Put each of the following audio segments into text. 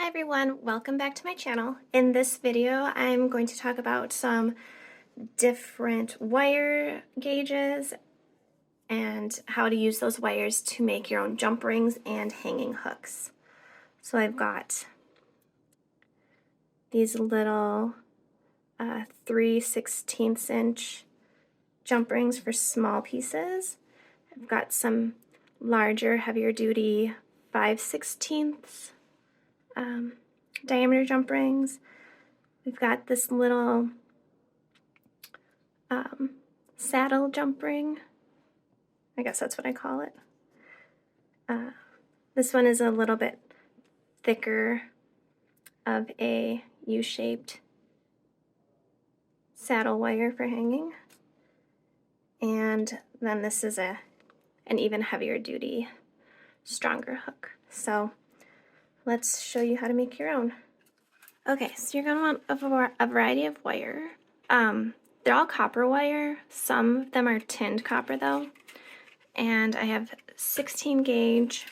Hi everyone, welcome back to my channel. In this video, I'm going to talk about some different wire gauges and how to use those wires to make your own jump rings and hanging hooks. So I've got these little 3/16 inch jump rings for small pieces. I've got some larger, heavier duty 5/16 diameter jump rings. We've got this little saddle jump ring. I guess that's what I call it. This one is a little bit thicker of a U-shaped saddle wire for hanging. And then this is an even heavier duty, stronger hook. So let's show you how to make your own. Okay, so you're going to want a variety of wire. They're all copper wire. Some of them are tinned copper though. And I have 16 gauge,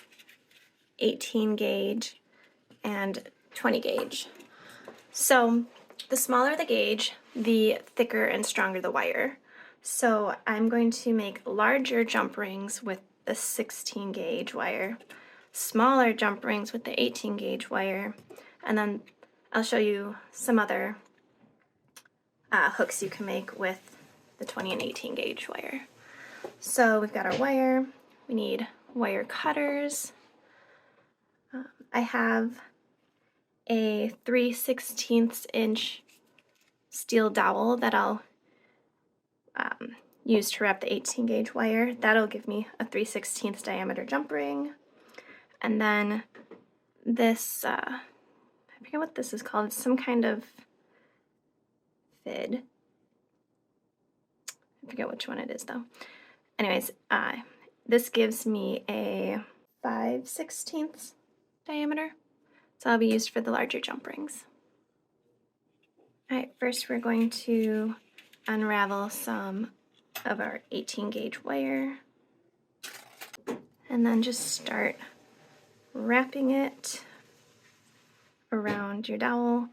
18 gauge, and 20 gauge. So the smaller the gauge, the thicker and stronger the wire. So I'm going to make larger jump rings with the 16 gauge wire, smaller jump rings with the 18 gauge wire, and then I'll show you some other hooks you can make with the 20 and 18 gauge wire. So we've got our wire, we need wire cutters. I have a 3/16 inch steel dowel that I'll use to wrap the 18 gauge wire. That'll give me a 3/16 diameter jump ring. And then this, I forget what this is called, it's some kind of fid. I forget which one it is though. Anyways, this gives me a 5/16 diameter, so I'll be used for the larger jump rings. Alright, first we're going to unravel some of our 18 gauge wire and then just start wrapping it around your dowel.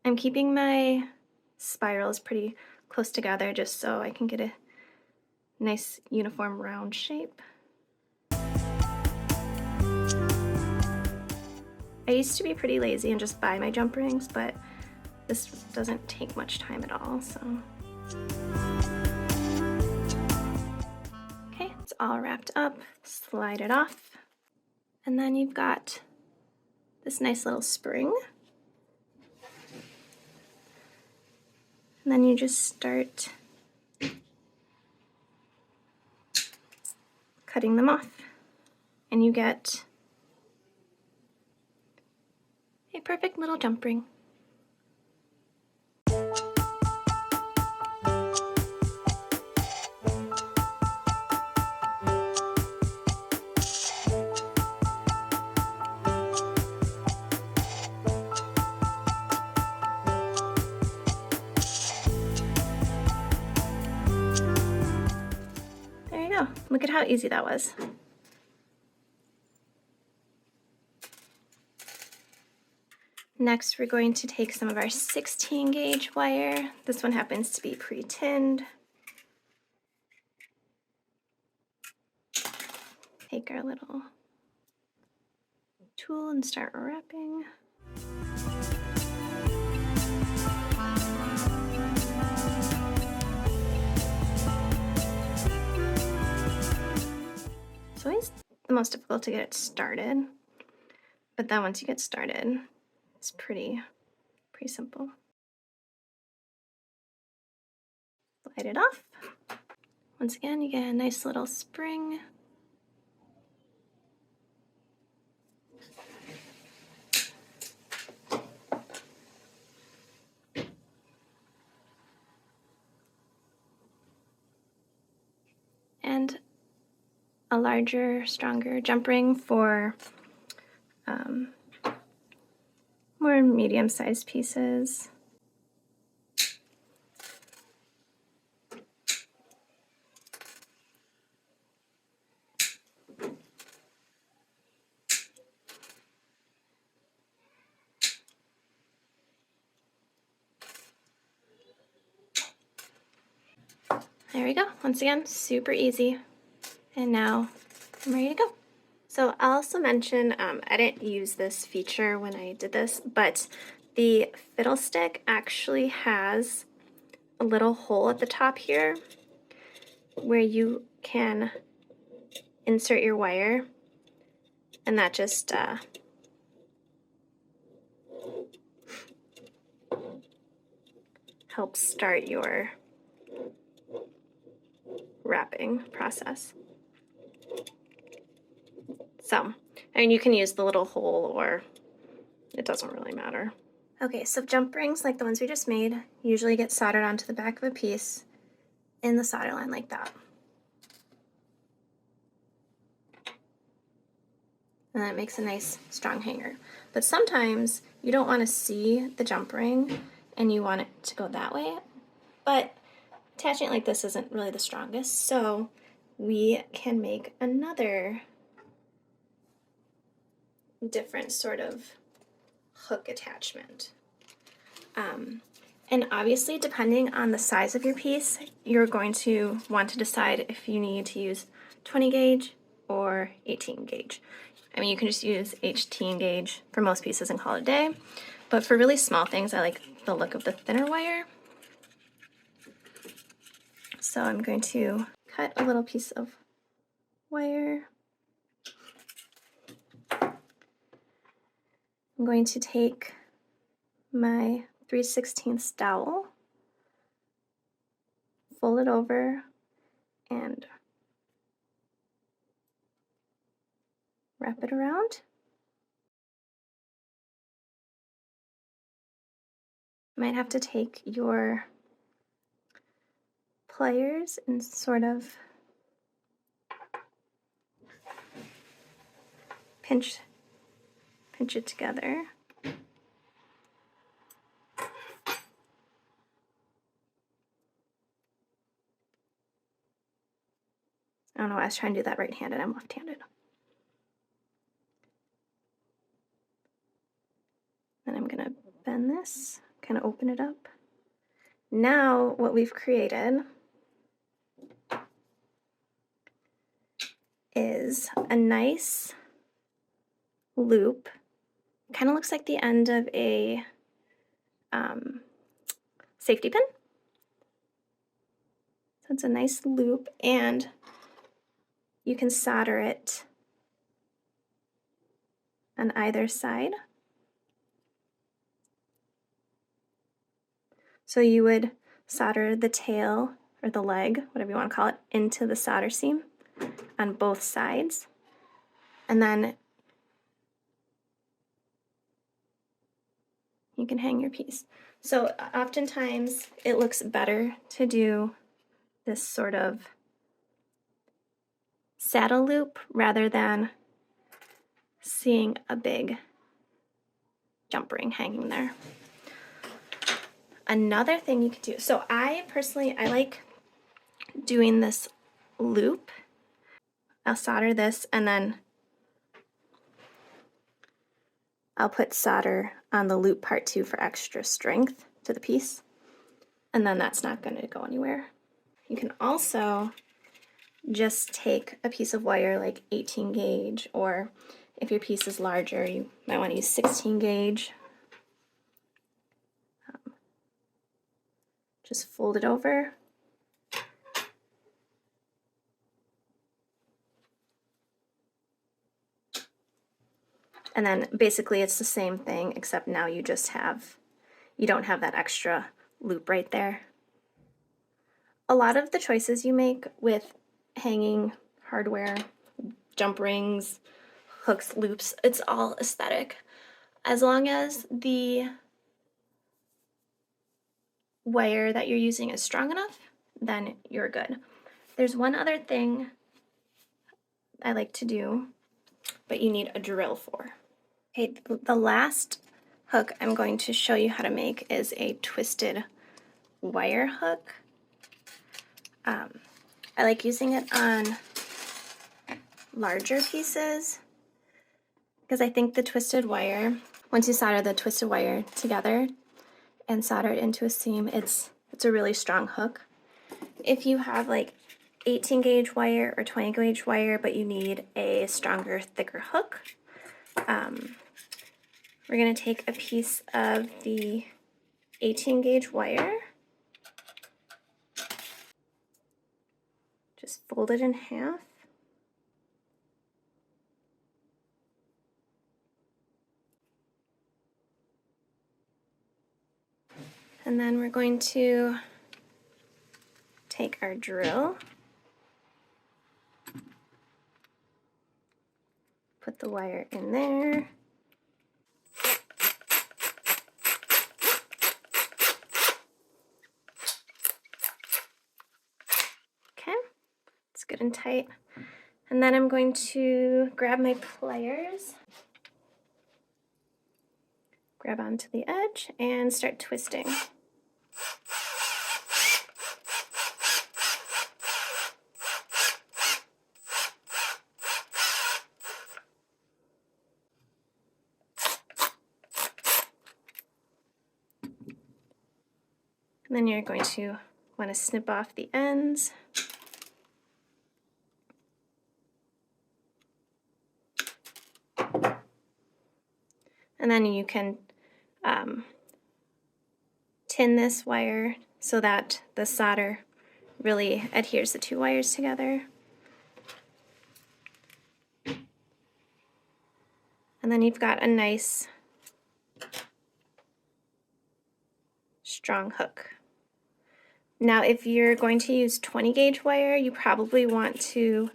I'm keeping my spirals pretty close together just so I can get a nice uniform round shape. I used to be pretty lazy and just buy my jump rings, but this doesn't take much time at all, so. Okay, it's all wrapped up. Slide it off. And then you've got this nice little spring. And then you just start cutting them off. And you get a perfect little jump ring. There you go. Look at how easy that was. Next, we're going to take some of our 16 gauge wire. This one happens to be pre-tinned. Take our little tool and start wrapping. It's always the most difficult to get it started, but then once you get started, it's pretty simple. Slide it off. Once again, you get a nice little spring. And a larger, stronger jump ring for more medium-sized pieces. There we go. Once again, super easy. And now I'm ready to go. So I'll also mention, I didn't use this feature when I did this, but the fiddlestick actually has a little hole at the top here where you can insert your wire, and that just helps start your wrapping process. So, I mean, you can use the little hole or it doesn't really matter. Okay, so jump rings like the ones we just made usually get soldered onto the back of a piece in the solder line like that. And that makes a nice strong hanger. But sometimes you don't want to see the jump ring and you want it to go that way. But attaching it like this isn't really the strongest, so we can make another different sort of hook attachment. And obviously, depending on the size of your piece, you're going to want to decide if you need to use 20 gauge or 18 gauge. I mean, you can just use 18 gauge for most pieces and call it a day, but for really small things, I like the look of the thinner wire. So I'm going to cut a little piece of wire. I'm going to take my 3/16 dowel, fold it over, and wrap it around. You might have to take your pliers and sort of pinch it together. I don't know, I was trying to do that right-handed, I'm left-handed. Then I'm gonna bend this, kind of open it up. Now what we've created is a nice loop. Kind of looks like the end of a safety pin. So it's a nice loop, and you can solder it on either side. So you would solder the tail or the leg, whatever you want to call it, into the solder seam on both sides. And then you can hang your piece. So oftentimes it looks better to do this sort of saddle loop rather than seeing a big jump ring hanging there. Another thing you could do, so I like doing this loop. I'll solder this and then I'll put solder on the loop part too for extra strength to the piece. And then that's not going to go anywhere. You can also just take a piece of wire like 18 gauge, or if your piece is larger, you might want to use 16 gauge. Just fold it over. And then basically it's the same thing, except now you don't have that extra loop right there. A lot of the choices you make with hanging hardware, jump rings, hooks, loops, it's all aesthetic. As long as the wire that you're using is strong enough, then you're good. There's one other thing I like to do, but you need a drill for. Okay, the last hook I'm going to show you how to make is a twisted wire hook. I like using it on larger pieces because I think the twisted wire, once you solder the twisted wire together and solder it into a seam, it's a really strong hook. If you have like 18 gauge wire or 20 gauge wire, but you need a stronger, thicker hook, we're going to take a piece of the 18 gauge wire, just fold it in half, and then we're going to take our drill, put the wire in there, okay, it's good and tight, and then I'm going to grab my pliers, grab onto the edge, and start twisting. And then you're going to want to snip off the ends. And then you can tin this wire so that the solder really adheres the two wires together. And then you've got a nice strong hook. Now if you're going to use 20 gauge wire, you probably want to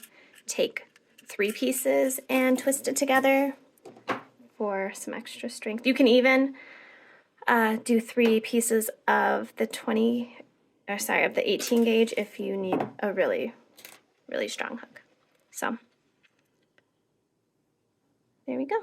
take 3 pieces and twist it together for some extra strength. You can even do 3 pieces of the 18 gauge if you need a really, really strong hook. So there we go.